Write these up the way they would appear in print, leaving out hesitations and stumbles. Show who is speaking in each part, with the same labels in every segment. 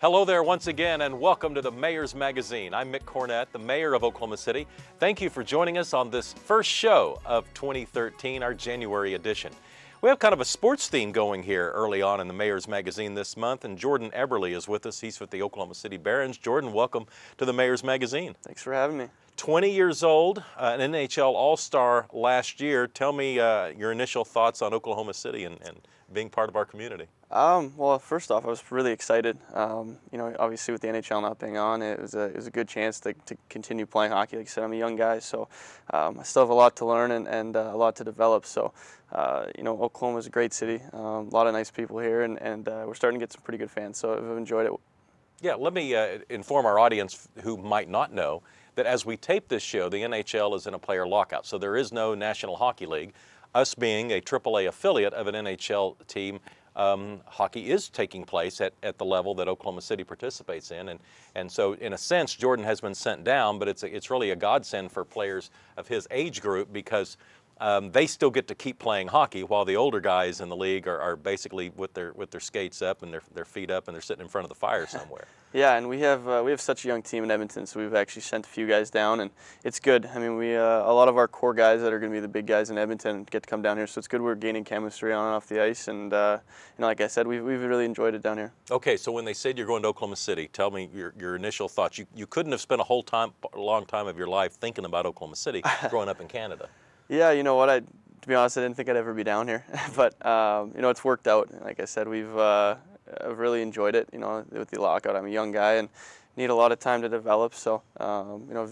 Speaker 1: Hello there once again, and welcome to the Mayor's Magazine. I'm Mick Cornett, the mayor of Oklahoma City. Thank you for joining us on this first show of 2013, our January edition. We have kind of a sports theme going here early on in the Mayor's Magazine this month, and Jordan Eberle is with us. He's with the Oklahoma City Barons. Jordan, welcome to the Mayor's Magazine.
Speaker 2: Thanks for having me.
Speaker 1: 20 years old, an NHL All-Star last year. Tell me your initial thoughts on Oklahoma City and being part of our community.
Speaker 2: Well, first off, I was really excited. Obviously with the NHL not being on, it was a good chance to continue playing hockey. Like I said, I'm a young guy, so I still have a lot to learn and a lot to develop. So, Oklahoma is a great city, a lot of nice people here, and we're starting to get some pretty good fans. So I've enjoyed it. Yeah,
Speaker 1: let me inform our audience who might not know that as we tape this show, the NHL is in a player lockout, so there is no National Hockey League. Us being a AAA affiliate of an NHL team, hockey is taking place at the level that Oklahoma City participates in, and so in a sense Jordan has been sent down, but it's really a godsend for players of his age group because they still get to keep playing hockey while the older guys in the league are basically with their skates up and their feet up and they're sitting in front of the fire somewhere.
Speaker 2: Yeah, and we have such a young team in Edmonton, so we've actually sent a few guys down, and it's good. I mean, we a lot of our core guys that are going to be the big guys in Edmonton get to come down here, so it's good. We're gaining chemistry on and off the ice, and like I said, we've really enjoyed it down here.
Speaker 1: Okay, so when they said you're going to Oklahoma City, tell me your initial thoughts. You couldn't have spent a long time of your life thinking about Oklahoma City growing up in Canada.
Speaker 2: Yeah, you know what? To be honest, I didn't think I'd ever be down here, but it's worked out. Like I said, I've really enjoyed it. With the lockout, I'm a young guy and need a lot of time to develop. So,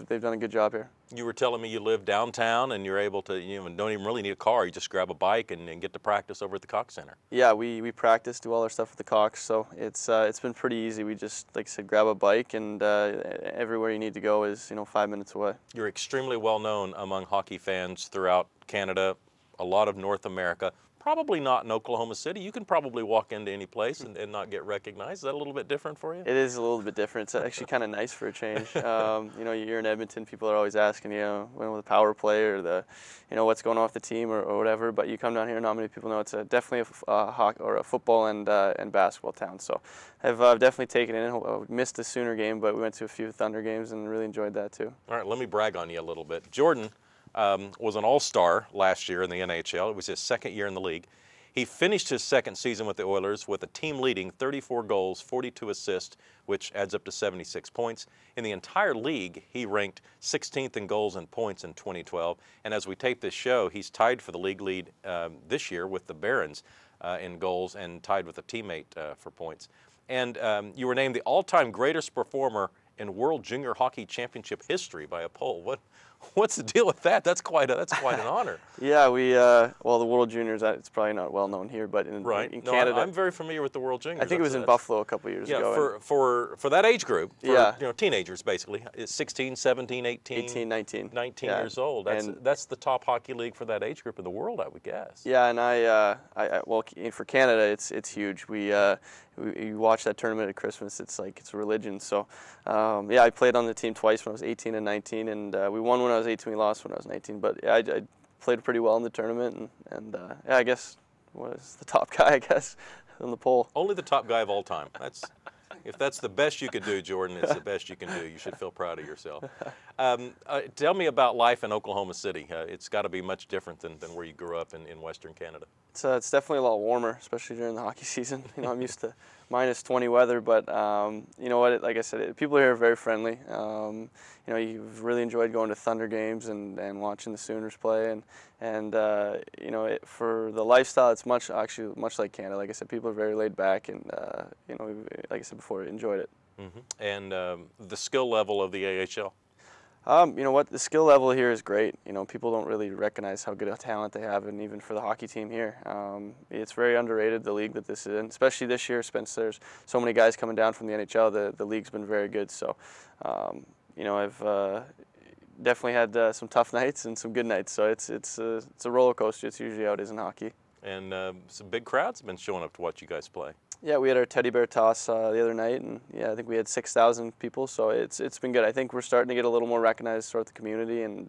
Speaker 2: they've done a good job here. You were telling me you live downtown and you're able to, don't even really need a car. You just grab a bike and get to practice over at the Cox Center. Yeah, we practice, do all our stuff at the Cox, so it's been pretty easy. We just, like I said, grab a bike and everywhere you need to go is 5 minutes away. You're extremely well known among hockey fans throughout Canada, a lot of North America. Probably not in Oklahoma City. You can probably walk into any place and not get recognized. Is that a little bit different for you? It is a little bit different. It's actually kind of nice for a change. You're in Edmonton, people are always asking, when the power play or the, what's going on with the team or whatever. But you come down here, not many people know. It's definitely a hockey or a football and basketball town. So I've definitely taken it in. I missed the Sooner game, but we went to a few Thunder games and really enjoyed that too. All right, let me brag on you a little bit. Jordan was an all-star last year in the NHL. It was his second year in the league. He finished his second season with the Oilers with a team-leading 34 goals, 42 assists, which adds up to 76 points. In the entire league, he ranked 16th in goals and points in 2012. And as we tape this show, he's tied for the league lead this year with the Barons in goals and tied with a teammate for points. And you were named the all-time greatest performer in World Junior Hockey Championship history by a poll. What's the deal with that? That's quite an honor. Yeah, well, the World Juniors, it's probably not well known here, but in Canada. I'm very familiar with the World Juniors. I think it was in Buffalo a couple years ago. For that age group, teenagers basically, 16, 17, 18, 19 years old. That's the top hockey league for that age group in the world, I would guess. Yeah, and well, for Canada, it's huge. You watch that tournament at Christmas, it's like it's a religion. So, I played on the team twice when I was 18 and 19, and we won when I was 18, we lost when I was 19. But yeah, I played pretty well in the tournament, and I guess was the top guy, I guess, in the poll. Only the top guy of all time. If that's the best you could do, Jordan, it's the best you can do. You should feel proud of yourself. Tell me about life in Oklahoma City. It's got to be much different than where you grew up in Western Canada. It's definitely a lot warmer, especially during the hockey season. I'm used to minus 20 weather, but you know what? Like I said, people here are very friendly. You've really enjoyed going to Thunder games and watching the Sooners play, and for the lifestyle, it's much like Canada. Like I said, people are very laid back, and like I said before, enjoyed it. Mm-hmm. And the skill level of the AHL. You know what? The skill level here is great. People don't really recognize how good a talent they have, and even for the hockey team here, it's very underrated, the league that this is in, especially this year, since there's so many guys coming down from the NHL. The league's been very good. So, I've definitely had some tough nights and some good nights. So it's a roller coaster. It's usually how it is in hockey. And some big crowds have been showing up to watch you guys play. Yeah, we had our teddy bear toss the other night, and I think we had 6,000 people. So it's been good. I think we're starting to get a little more recognized throughout the community, and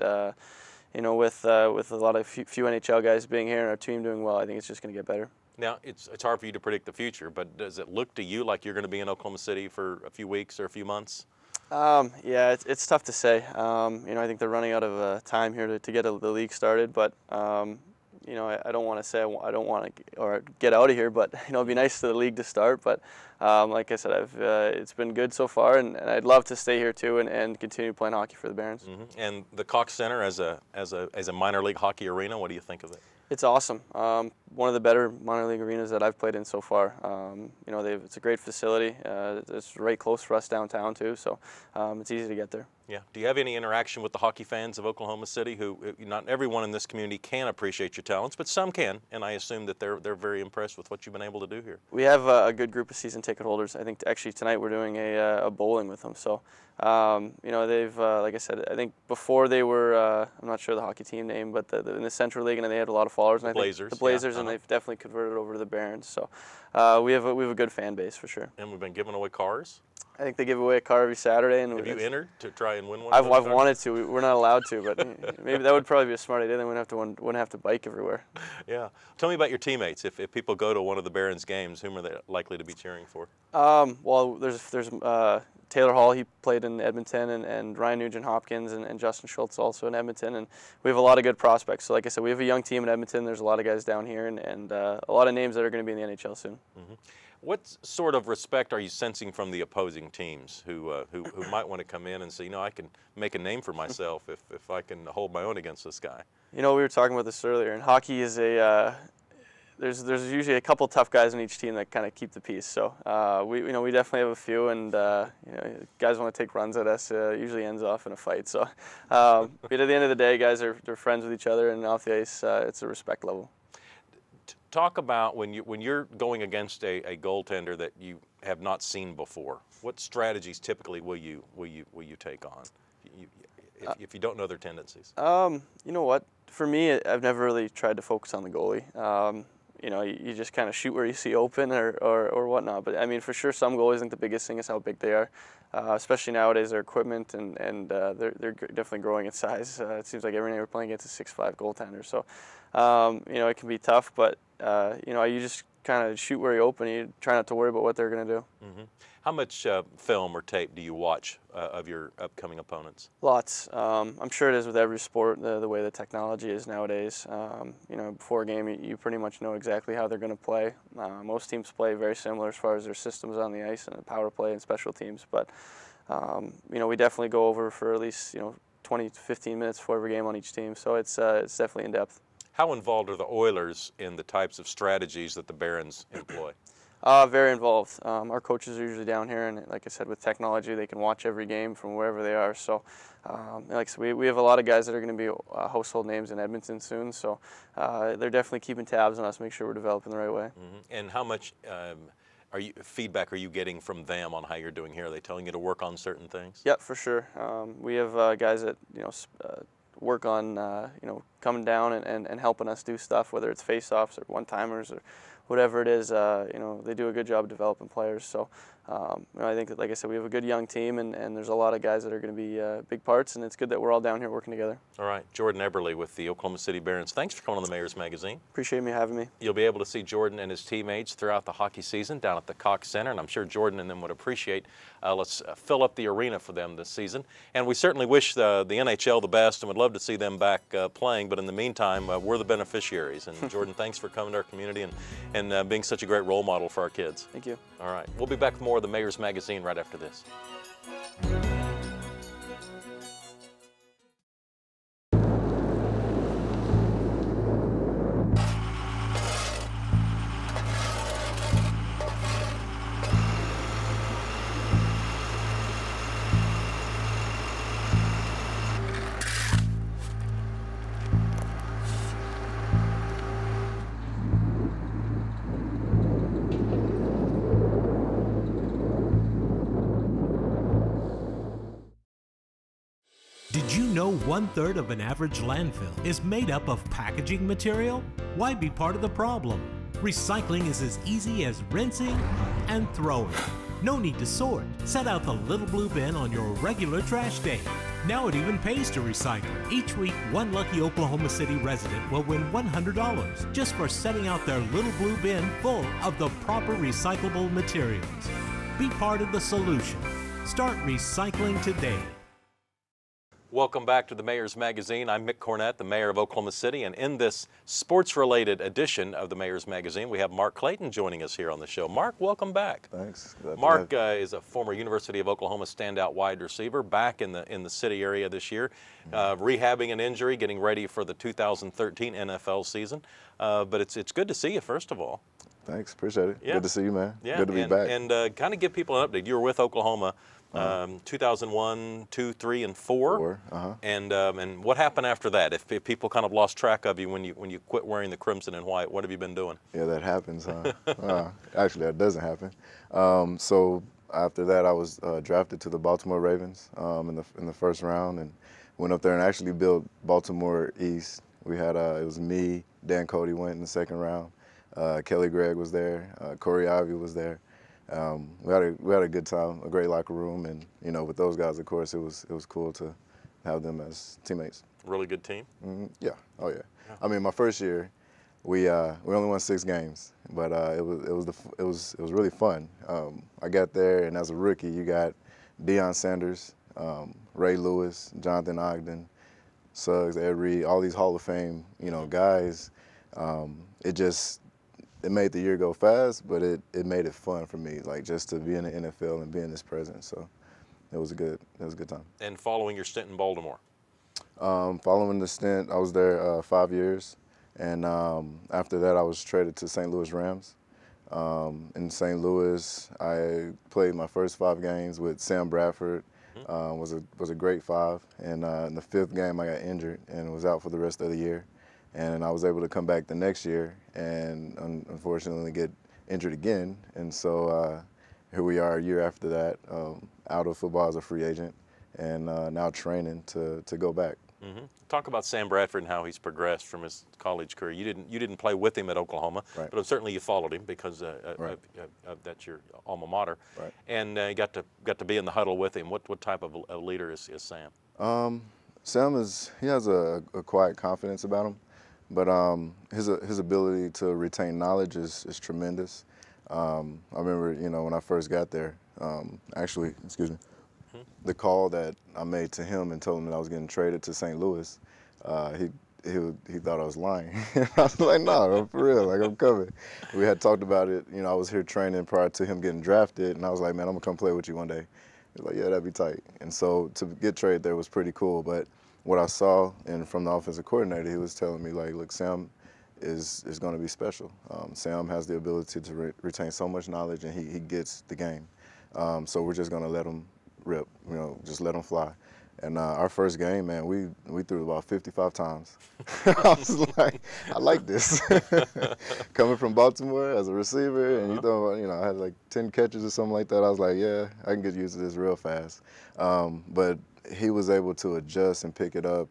Speaker 2: with a lot of few NHL guys being here and our team doing well, I think it's just going to get better.
Speaker 1: Now, it's hard for you to predict the future, but does it look to you like you're going to be in Oklahoma City for a few weeks or a few months?
Speaker 2: Yeah, it's tough to say. You know, I think they're running out of time here to get the league started, but you know, I don't want to say I don't want to or get out of here, but you know, it'd be nice for the league to start. But like I said, it's been good so far, and I'd love to stay here too and continue playing hockey for the Barons.
Speaker 1: And the Cox Center as a minor league hockey arena, what do you think of it?
Speaker 2: It's awesome. One of the better minor league arenas that I've played in so far. You know, it's a great facility. It's right close for us downtown too, so it's easy to get there.
Speaker 1: Yeah. Do you have any interaction with the hockey fans of Oklahoma City? Who not everyone in this community can appreciate your talents, but some can, and I assume that they're very impressed with what you've been able to do here.
Speaker 2: We have a good group of season ticket holders. I think actually tonight we're doing a bowling with them. So you know, they've like I said, I think before they were I'm not sure the hockey team name, but in the Central League, and they had a lot of followers. And
Speaker 1: Blazers.
Speaker 2: The Blazers,
Speaker 1: yeah.
Speaker 2: And they've definitely converted over to the Barons. So we have a good fan base for sure.
Speaker 1: And we've been giving away cars.
Speaker 2: I think they give away a car every Saturday. And
Speaker 1: have you entered to try and win one?
Speaker 2: I've wanted to. We're not allowed to, but maybe that would probably be a smart idea. Then we wouldn't have to bike everywhere.
Speaker 1: Yeah. Tell me about your teammates. If people go to one of the Barons games, whom are they likely to be cheering for?
Speaker 2: Well, there's Taylor Hall. He played in Edmonton, and Ryan Nugent-Hopkins and Justin Schultz also in Edmonton, and we have a lot of good prospects. So like I said, we have a young team in Edmonton. There's a lot of guys down here, and a lot of names that are going to be in the NHL soon.
Speaker 1: What sort of respect are you sensing from the opposing teams who might want to come in and say, you know, I can make a name for myself if I can hold my own against this guy?
Speaker 2: You know, we were talking about this earlier, and hockey is there's usually a couple tough guys on each team that kind of keep the peace. So we definitely have a few, and you know, guys want to take runs at us. Usually ends off in a fight. So but at the end of the day, guys they're friends with each other, and off the ice, it's a respect level.
Speaker 1: Talk about when you're going against a goaltender that you have not seen before. What strategies typically will you take on if you don't know their tendencies?
Speaker 2: You know what? For me, I've never really tried to focus on the goalie. You know, you just kind of shoot where you see open or whatnot. But I mean, for sure, some goalies think the biggest thing is how big they are. Especially nowadays, their equipment and they're definitely growing in size. It seems like every night we're playing against a 6'5" goaltender. So you know, it can be tough, but you know, you just kind of shoot where you open. You try not to worry about what they're going to do.
Speaker 1: How much film or tape do you watch of your upcoming opponents?
Speaker 2: Lots. I'm sure it is with every sport, the way the technology is nowadays. You know, before a game, you pretty much know exactly how they're going to play. Most teams play very similar as far as their systems on the ice and the power play and special teams. But you know, we definitely go over for at least 20 to 15 minutes before every game on each team. So it's definitely in depth.
Speaker 1: How involved are the Oilers in the types of strategies that the Barons employ?
Speaker 2: Very involved. Our coaches are usually down here, and like I said, with technology, they can watch every game from wherever they are. So, like I said, we have a lot of guys that are going to be household names in Edmonton soon. So, they're definitely keeping tabs on us, make sure we're developing the right way.
Speaker 1: And how much feedback are you getting from them on how you're doing here? Are they telling you to work on certain things?
Speaker 2: Yeah, for sure. We have guys that work on coming down and helping us do stuff, whether it's face-offs or one-timers or whatever it is. You know, they do a good job developing players. So you know, I think that, like I said, we have a good young team, and there's a lot of guys that are going to be big parts, and it's good that we're all down here working together.
Speaker 1: All right, Jordan Eberle with the Oklahoma City Barons. Thanks for coming on the Mayor's Magazine.
Speaker 2: Appreciate me having me.
Speaker 1: You'll be able to see Jordan and his teammates throughout the hockey season down at the Cox Center, and I'm sure Jordan and them would appreciate. Let's fill up the arena for them this season. And we certainly wish the NHL the best and would love to see them back playing, but in the meantime, we're the beneficiaries. And Jordan, thanks for coming to our community and being such a great role model for our kids.
Speaker 2: Thank you.
Speaker 1: All right, we'll be back with more of the Mayor's Magazine right after this.
Speaker 3: Did you know 1/3 of an average landfill is made up of packaging material? Why be part of the problem? Recycling is as easy as rinsing and throwing. No need to sort. Set out the little blue bin on your regular trash day. Now it even pays to recycle. Each week, one lucky Oklahoma City resident will win $100 just for setting out their little blue bin full of the proper recyclable materials. Be part of the solution. Start recycling today.
Speaker 1: Welcome back to the Mayor's Magazine. I'm Mick Cornett, the Mayor of Oklahoma City, and in this sports-related edition of the Mayor's Magazine, we have Mark Clayton joining us here on the show. Mark, welcome back.
Speaker 4: Thanks.
Speaker 1: Mark is a former University of Oklahoma standout wide receiver, back in the city area this year, rehabbing an injury, getting ready for the 2013 NFL season. But it's good to see you, first of all.
Speaker 4: Thanks, appreciate it.
Speaker 1: Yeah.
Speaker 4: Good to see you, man.
Speaker 1: Yeah.
Speaker 4: Good to be back.
Speaker 1: And kind of give people an update. You were with Oklahoma 2001, 2, 3, and 4. And what happened after that? If people kind of lost track of you when you quit wearing the crimson and white, what have you been doing?
Speaker 4: Yeah, that happens, huh? Actually, that doesn't happen. So after that, I was drafted to the Baltimore Ravens in the first round, and went up there and actually built Baltimore East. We had it was me, Dan Cody went in the second round. Kelly Gregg was there. Corey Ivy was there. We had a good time, a great locker room, and with those guys, of course, it was cool to have them as teammates.
Speaker 1: Really good team.
Speaker 4: Yeah. Oh yeah. I mean, my first year, we only won 6 games, but it was really fun. I got there, and as a rookie, you got Deion Sanders, Ray Lewis, Jonathan Ogden, Suggs, Ed Reed, all these Hall of Fame guys. It made the year go fast, but it made it fun for me, like just to be in the NFL and be in this presence. So it was a good time. And
Speaker 1: following your stint in Baltimore?
Speaker 4: Following the stint, I was there 5 years, and after that, I was traded to St. Louis Rams. In St. Louis, I played my first 5 games with Sam Bradford. Was a great 5, and in the 5th game, I got injured and was out for the rest of the year. And I was able to come back the next year and unfortunately get injured again. And so here we are a year after that, out of football as a free agent, and now training to go back.
Speaker 1: Talk about Sam Bradford and how he's progressed from his college career. You didn't play with him at Oklahoma,
Speaker 4: right,
Speaker 1: but certainly you followed him because
Speaker 4: right,
Speaker 1: that's your alma mater.
Speaker 4: Right.
Speaker 1: And you got to be in the huddle with him. What type of a leader is Sam?
Speaker 4: Sam he has a quiet confidence about him. But his ability to retain knowledge is tremendous. I remember, when I first got there, actually, excuse me, the call that I made to him and told him that I was getting traded to St. Louis, he thought I was lying. I was like, no, for real, like I'm coming. We had talked about it. I was here training prior to him getting drafted, and I was like, man, I'm gonna come play with you one day. He was like, yeah, that'd be tight. And so to get traded there was pretty cool. But what I saw, and from the offensive coordinator, he was telling me, like, look, Sam is going to be special. Sam has the ability to retain so much knowledge, and he gets the game. So we're just going to let him rip, just let him fly. And our first game, man, we threw about 55 times. I was like, I like this. Coming from Baltimore as a receiver, and I had like 10 catches or something like that. I was like, yeah, I can get used to this real fast. But he was able to adjust and pick it up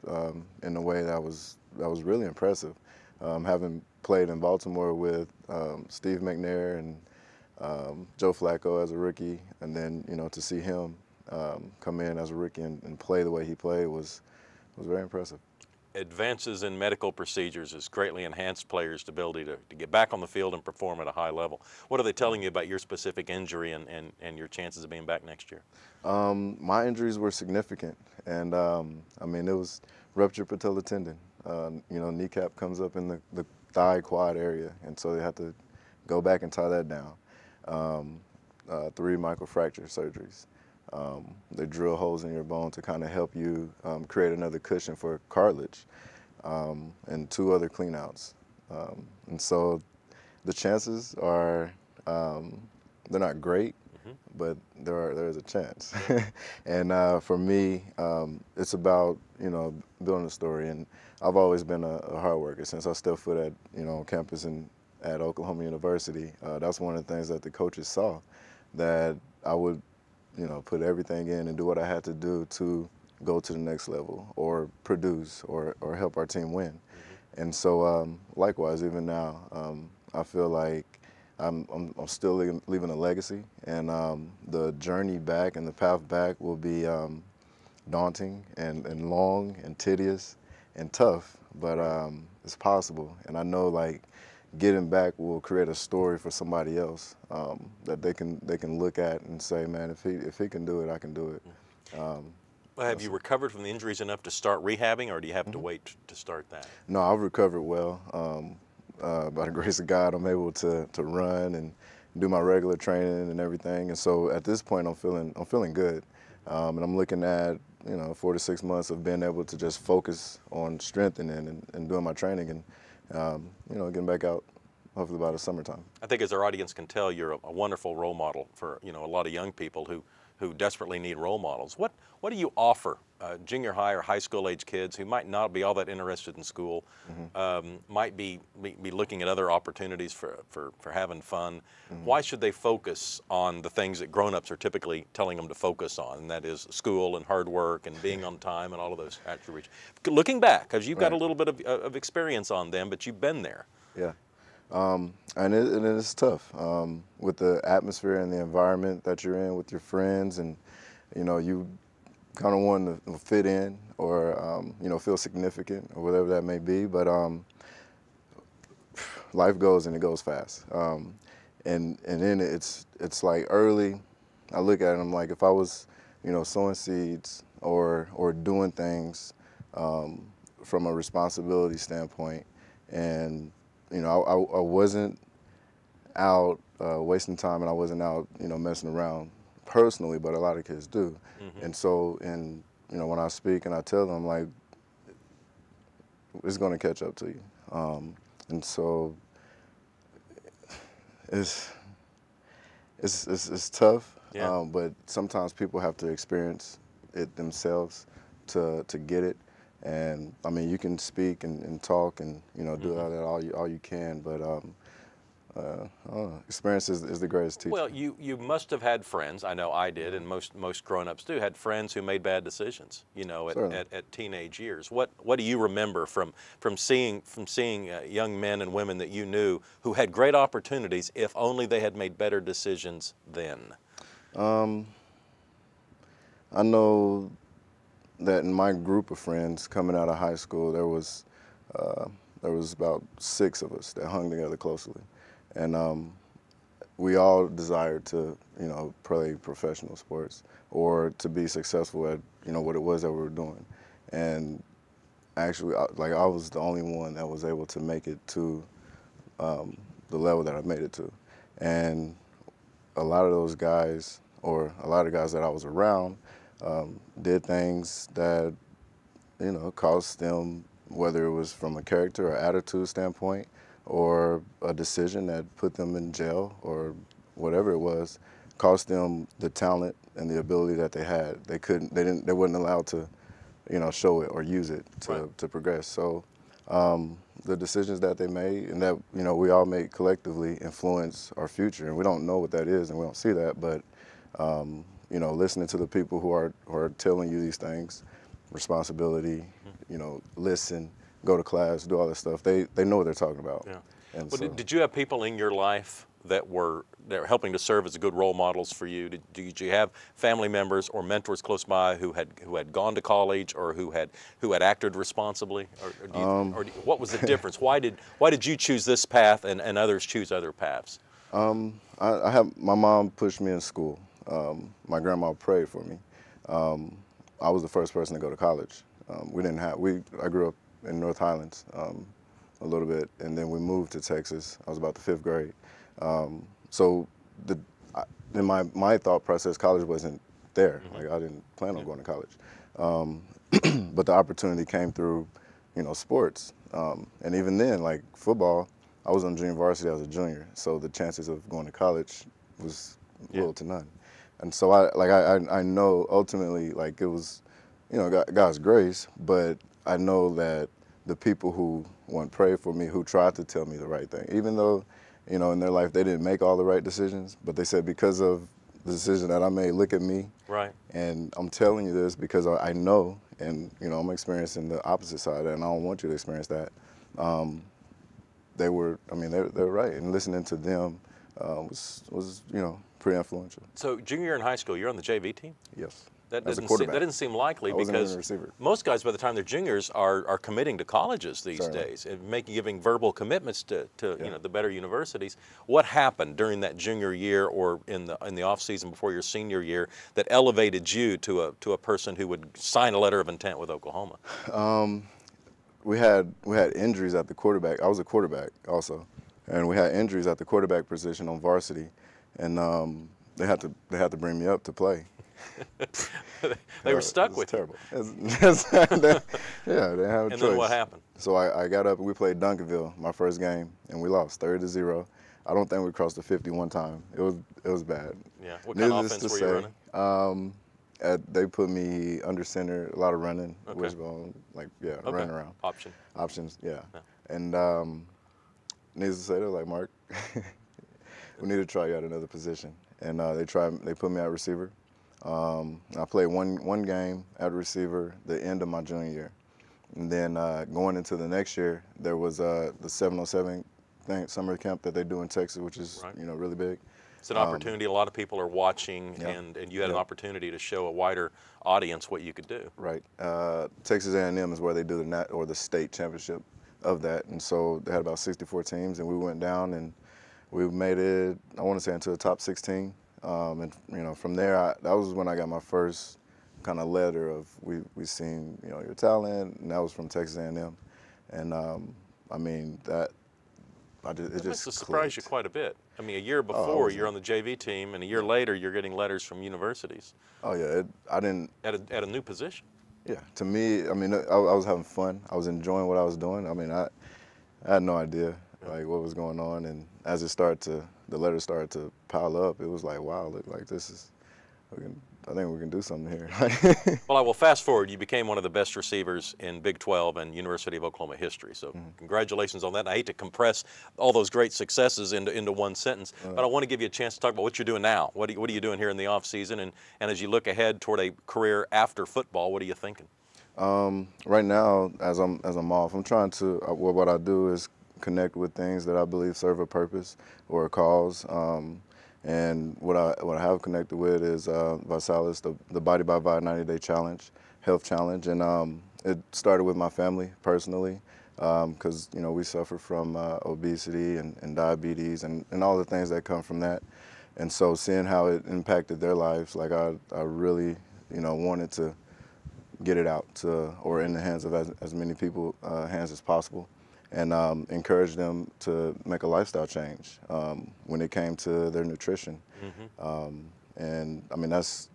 Speaker 4: in a way that was really impressive. Having played in Baltimore with Steve McNair and Joe Flacco as a rookie, and then to see him come in as a rookie and play the way he played was very impressive.
Speaker 1: Advances in medical procedures has greatly enhanced players' ability to get back on the field and perform at a high level. What are they telling you about your specific injury and your chances of being back next year?
Speaker 4: My injuries were significant, and I mean, it was ruptured patellar tendon. Kneecap comes up in the thigh quad area, and so they have to go back and tie that down. 3 microfracture surgeries. They drill holes in your bone to kind of help you create another cushion for cartilage, and 2 other cleanouts. And so the chances are, they're not great, but there is a chance. And for me, it's about building a story. And I've always been a hard worker since I stepped foot at on campus and at Oklahoma University. That's one of the things that the coaches saw, that I would put everything in and do what I had to do to go to the next level or produce or help our team win. And so likewise, even now, I feel like I'm still leaving a legacy, and the journey back and the path back will be daunting and long and tedious and tough, but it's possible. And I know, like, getting back will create a story for somebody else that they can look at and say, man, if he can do it, I can do it.
Speaker 1: Well, have you recovered from the injuries enough to start rehabbing, or do you have to wait to start that?
Speaker 4: No, I've recovered well. By the grace of God, I'm able to run and do my regular training and everything. And so at this point, I'm feeling good. And I'm looking at 4 to 6 months of being able to just focus on strengthening and doing my training and getting back out hopefully by the summertime.
Speaker 1: I think, as our audience can tell, you're a wonderful role model for a lot of young people who desperately need role models. What do you offer junior high or high school age kids who might not be all that interested in school, might be looking at other opportunities for having fun? Why should they focus on the things that grown-ups are typically telling them to focus on, and that is school and hard work and being on time and all of those attributes? Looking back, because you've got a little bit of experience on them, but you've been there.
Speaker 4: Yeah. And it is tough with the atmosphere and the environment that you're in with your friends, and you kind of want to fit in or feel significant or whatever that may be. But life goes and it goes fast, and then it's like early. I look at it, I'm like, if I was sowing seeds or doing things from a responsibility standpoint, and I wasn't out wasting time, and I wasn't out, messing around personally, but a lot of kids do. And so, when I speak and I tell them, like, it's going to catch up to you. And so, it's tough, but sometimes people have to experience it themselves to get it. And I mean, you can speak and talk and do all you can, but experience is the greatest teacher.
Speaker 1: Well, you must have had friends. I know I did, and most grown-ups do. Had friends who made bad decisions, at teenage years. What do you remember from seeing young men and women that you knew who had great opportunities if only they had made better decisions then?
Speaker 4: I know that in my group of friends coming out of high school, there was about 6 of us that hung together closely, and we all desired to play professional sports or to be successful at what it was that we were doing. And actually, I was the only one that was able to make it to the level that I made it to. And a lot of those guys, or a lot of guys that I was around, did things that, caused them, whether it was from a character or attitude standpoint, or a decision that put them in jail, or whatever it was, cost them the talent and the ability that they had. They weren't allowed to, show it or use it to progress. So the decisions that they made and that, we all make collectively influence our future. And we don't know what that is and we don't see that, but listening to the people who are telling you these things, responsibility, listen, go to class, do all this stuff. They know what they're talking about. Yeah. And
Speaker 1: well, did you have people in your life that were helping to serve as good role models for you? Did you have family members or mentors close by who had gone to college or who had acted responsibly? Or what was the difference? Why did you choose this path and others choose other paths?
Speaker 4: My mom pushed me in school. My grandma prayed for me. I was the first person to go to college. I grew up in North Highlands a little bit, and then we moved to Texas. I was about the 5th grade. So in my thought process, college wasn't there. Like, I didn't plan on going to college. But the opportunity came through, sports. And even then, like football, I was on junior varsity as a junior, so the chances of going to college was little to none. And so I know ultimately, like, it was, God's grace, but I know that the people who prayed for me, who tried to tell me the right thing, even though, in their life they didn't make all the right decisions, but they said, because of the decision that I made, look at me. Right. And I'm telling you this because I know, and, I'm experiencing the opposite side, and I don't want you to experience that. They're right. And listening to them was pretty influential.
Speaker 1: So junior year in high school, you're on the JV team?
Speaker 4: Yes.
Speaker 1: That
Speaker 4: As a
Speaker 1: didn't
Speaker 4: quarterback.
Speaker 1: that didn't seem likely
Speaker 4: I wasn't even
Speaker 1: because
Speaker 4: a receiver.
Speaker 1: most guys by the time they're juniors are committing to colleges these
Speaker 4: Certainly.
Speaker 1: days and giving verbal commitments to the better universities. What happened during that junior year or in the off season before your senior year that elevated you to a person who would sign a letter of intent with Oklahoma?
Speaker 4: We had injuries at the quarterback. I was a quarterback also, and we had injuries at the quarterback position on varsity, and they had to bring me up to play.
Speaker 1: They were stuck with
Speaker 4: terrible.
Speaker 1: you.
Speaker 4: Yeah, they didn't have a choice.
Speaker 1: And then what happened?
Speaker 4: So I got up and we played Duncanville my first game, and we lost 30-0. I don't think we crossed the 50 one time. It was bad.
Speaker 1: Yeah. What kind of offense were you running?
Speaker 4: They put me under center, a lot of running,
Speaker 1: Okay.
Speaker 4: wishbone, running around. Options, yeah. And needless to say, they're like, Mark, we need to try you at another position. And they put me at receiver. I played one game at receiver the end of my junior year. And then going into the next year, there was the 707 summer camp that they do in Texas, which is really big.
Speaker 1: It's an opportunity. A lot of people are watching, and you had an opportunity to show a wider audience what you could do.
Speaker 4: Right. Texas A&M is where they do the state championship of that, and so they had about 64 teams, and we went down and we made it, I want to say, into the top 16. And from there, that was when I got my first kind of letter of we seen your talent, and that was from Texas A&M, and I mean it
Speaker 1: must have
Speaker 4: just
Speaker 1: surprised you
Speaker 4: clicked.
Speaker 1: quite a bit. I mean, a year before you're on the JV team, and a year later you're getting letters from universities.
Speaker 4: Oh yeah, I didn't.
Speaker 1: At a new position.
Speaker 4: Yeah, to me, I mean, I was having fun. I was enjoying what I was doing. I mean, I had no idea like what was going on, and as the letters started to pile up, it was like, wow, look, like this is, I think we can do something here.
Speaker 1: Well, I will fast forward. You became one of the best receivers in Big 12 and University of Oklahoma history. So congratulations on that. And I hate to compress all those great successes into one sentence, but I want to give you a chance to talk about what you're doing now. What are you doing here in the off season? And as you look ahead toward a career after football, what are you thinking?
Speaker 4: Right now, as I'm off, I'm trying to, what I do is connect with things that I believe serve a purpose or a cause. And what I have connected with is Visalis, the Body by Vi 90-day challenge, health challenge, and it started with my family personally, because we suffer from obesity and diabetes and all the things that come from that, and so seeing how it impacted their lives, like I really wanted to get it out or in the hands of as many people hands as possible. And encourage them to make a lifestyle change when it came to their nutrition. And I mean, that's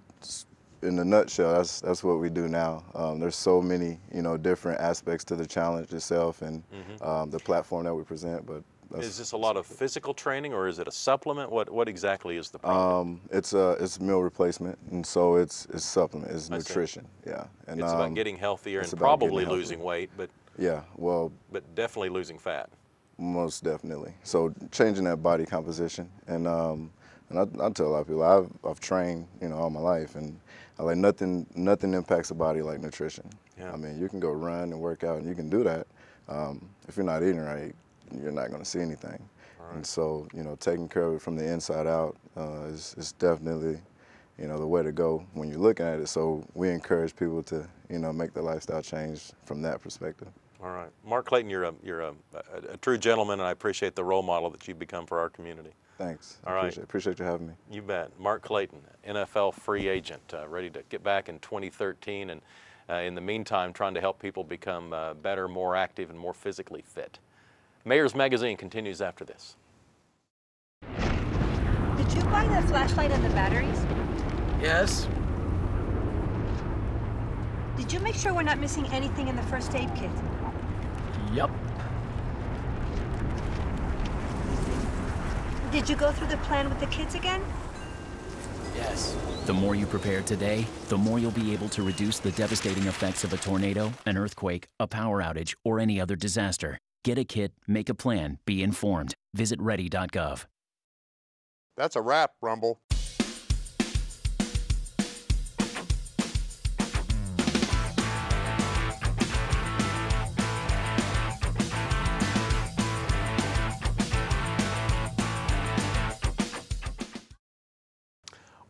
Speaker 4: in a nutshell. That's what we do now. There's so many different aspects to the challenge itself and the platform that we present. But
Speaker 1: is this a lot of physical training, or is it a supplement? What exactly is the problem?
Speaker 4: It's meal replacement, and so it's supplement. It's nutrition. Yeah. And
Speaker 1: it's about getting healthier and probably losing weight, but.
Speaker 4: Yeah, well,
Speaker 1: but definitely losing fat.
Speaker 4: Most definitely. So changing that body composition, and I tell a lot of people I've trained all my life, and I like nothing impacts the body like nutrition. Yeah. I mean, you can go run and work out, and you can do that. If you're not eating right, you're not going to see anything. Right. And so taking care of it from the inside out is definitely the way to go when you're looking at it. So we encourage people to make the lifestyle change from that perspective.
Speaker 1: All right, Mark Clayton, you're a true gentleman, and I appreciate the role model that you've become for our community.
Speaker 4: Thanks.
Speaker 1: All right.
Speaker 4: Appreciate you having me.
Speaker 1: You bet. Mark Clayton, NFL free agent, ready to get back in 2013, and in the meantime, trying to help people become better, more active, and more physically fit. Mayor's Magazine continues after this.
Speaker 5: Did you buy the flashlight and the batteries?
Speaker 6: Yes.
Speaker 5: Did you make sure we're not missing anything in the first aid kit?
Speaker 6: Yep.
Speaker 5: Did you go through the plan with the kids again?
Speaker 6: Yes.
Speaker 7: The more you prepare today, the more you'll be able to reduce the devastating effects of a tornado, an earthquake, a power outage, or any other disaster. Get a kit, make a plan, be informed. Visit ready.gov.
Speaker 8: That's a wrap, Rumble.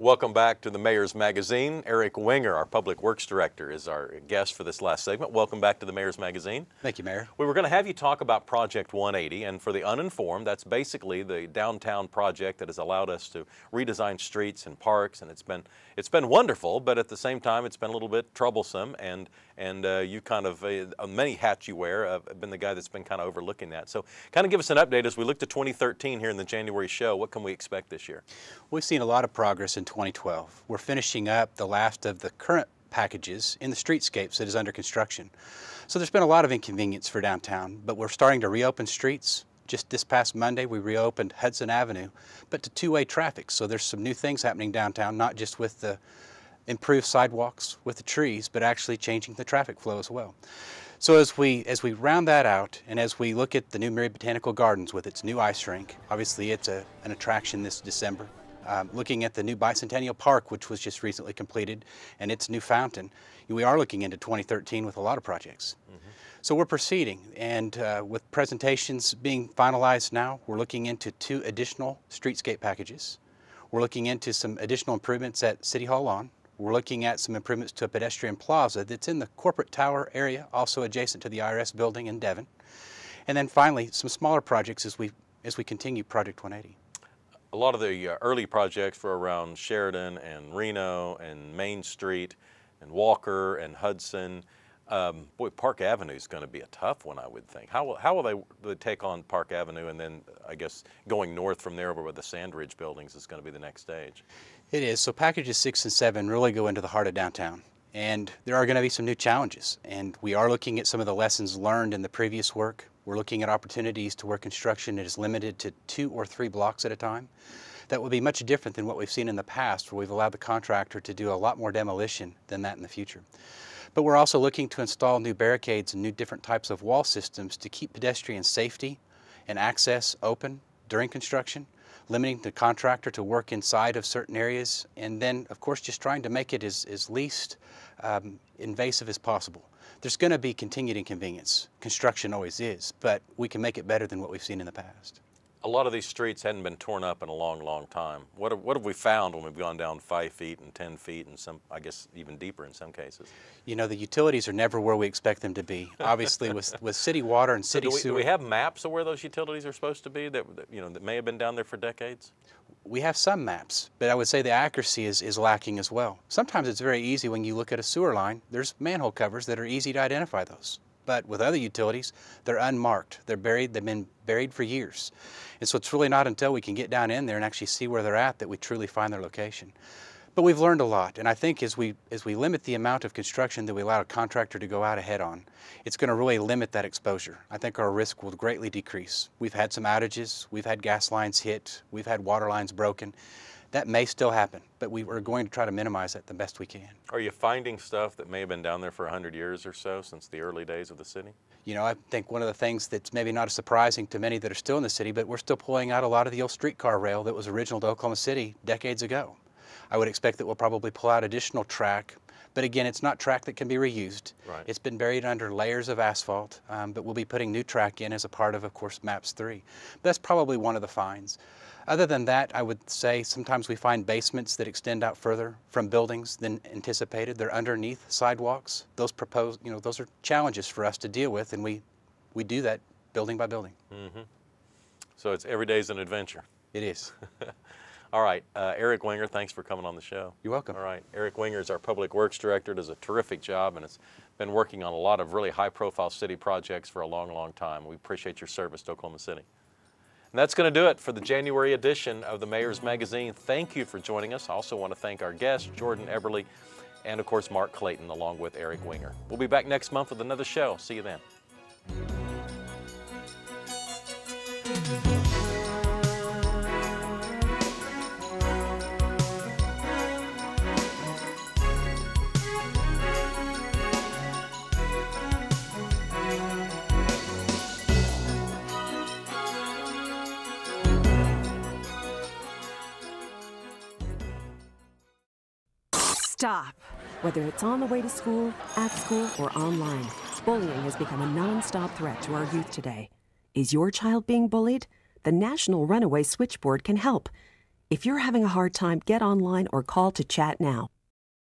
Speaker 1: Welcome back to the Mayor's Magazine. Eric Wenger, our Public Works Director, is our guest for this last segment. Welcome back to the Mayor's Magazine.
Speaker 9: Thank you, Mayor.
Speaker 1: We were going to have you talk about Project 180, and for the uninformed, that's basically the downtown project that has allowed us to redesign streets and parks, and it's been wonderful, but at the same time, it's been a little bit troublesome, and you kind of, many hats you wear, have been the guy that's been kind of overlooking that. So kind of give us an update as we look to 2013 here in the January show. What can we expect this year?
Speaker 9: We've seen a lot of progress in 2012. We're finishing up the last of the current packages in the streetscapes that is under construction. So there's been a lot of inconvenience for downtown, but we're starting to reopen streets. Just this past Monday, we reopened Hudson Avenue, but to two-way traffic. So there's some new things happening downtown, not just with the improved sidewalks with the trees, but actually changing the traffic flow as well. So as we round that out, and as we look at the new Mary Botanical Gardens with its new ice rink, obviously it's an attraction this December. Looking at the new Bicentennial Park, which was just recently completed, and its new fountain, we are looking into 2013 with a lot of projects. So we're proceeding, and with presentations being finalized now, we're looking into 2 additional streetscape packages. We're looking into some additional improvements at City Hall Lawn. We're looking at some improvements to a pedestrian plaza that's in the corporate tower area, also adjacent to the IRS building in Devon. And then finally, some smaller projects as we continue Project 180.
Speaker 1: A lot of the early projects were around Sheridan and Reno and Main Street and Walker and Hudson. Boy, Park Avenue is going to be a tough one, I would think. How will they take on Park Avenue, and then I guess going north from there over where the Sandridge buildings is going to be the next stage?
Speaker 9: It is. So packages 6 and 7 really go into the heart of downtown. And there are going to be some new challenges. And we are looking at some of the lessons learned in the previous work. We're looking at opportunities to where construction is limited to 2 or 3 blocks at a time. That will be much different than what we've seen in the past, where we've allowed the contractor to do a lot more demolition than that in the future. But we're also looking to install new barricades and new different types of wall systems to keep pedestrian safety and access open during construction, limiting the contractor to work inside of certain areas, and then, of course, just trying to make it as least invasive as possible. There's going to be continued inconvenience. Construction always is, but we can make it better than what we've seen in the past.
Speaker 1: A lot of these streets hadn't been torn up in a long, long time. What have we found when we've gone down 5 feet and 10 feet and some, I guess, even deeper in some cases?
Speaker 9: You know, the utilities are never where we expect them to be. Obviously, with city water and city sewer.
Speaker 1: Do we have maps of where those utilities are supposed to be that may have been down there for decades?
Speaker 9: We have some maps, but I would say the accuracy is lacking as well. Sometimes it's very easy when you look at a sewer line. There's manhole covers that are easy to identify those. But with other utilities, they're unmarked. They're buried. They've been buried for years. And so it's really not until we can get down in there and actually see where they're at that we truly find their location. But we've learned a lot, and I think as we limit the amount of construction that we allow a contractor to go out ahead on, it's going to really limit that exposure. I think our risk will greatly decrease. We've had some outages. We've had gas lines hit. We've had water lines broken. That may still happen, but we are going to try to minimize that the best we can.
Speaker 1: Are you finding stuff that may have been down there for 100 years or so since the early days of the city?
Speaker 9: You know, I think one of the things that's maybe not as surprising to many that are still in the city, but we're still pulling out a lot of the old streetcar rail that was original to Oklahoma City decades ago. I would expect that we'll probably pull out additional track, but again, it's not track that can be reused.
Speaker 1: Right.
Speaker 9: It's been buried under layers of asphalt, but we'll be putting new track in as a part of course, MAPS 3. But that's probably one of the finds. Other than that, I would say sometimes we find basements that extend out further from buildings than anticipated. They're underneath sidewalks. Those those are challenges for us to deal with, and we do that building by building.
Speaker 1: Mm-hmm. So it's every day's an adventure.
Speaker 9: It is.
Speaker 1: All right, Eric Wenger, thanks for coming on the show.
Speaker 9: You're welcome.
Speaker 1: All right, Eric Wenger is our Public Works Director, does a terrific job, and has been working on a lot of really high-profile city projects for a long, long time. We appreciate your service to Oklahoma City. And that's going to do it for the January edition of the Mayor's Magazine. Thank you for joining us. I also want to thank our guest, Jordan Eberle, and of course, Mark Clayton, along with Eric Wenger. We'll be back next month with another show. See you then.
Speaker 10: Stop. Whether it's on the way to school, at school, or online, bullying has become a non-stop threat to our youth today. Is your child being bullied? The National Runaway Switchboard can help. If you're having a hard time, get online or call to chat now.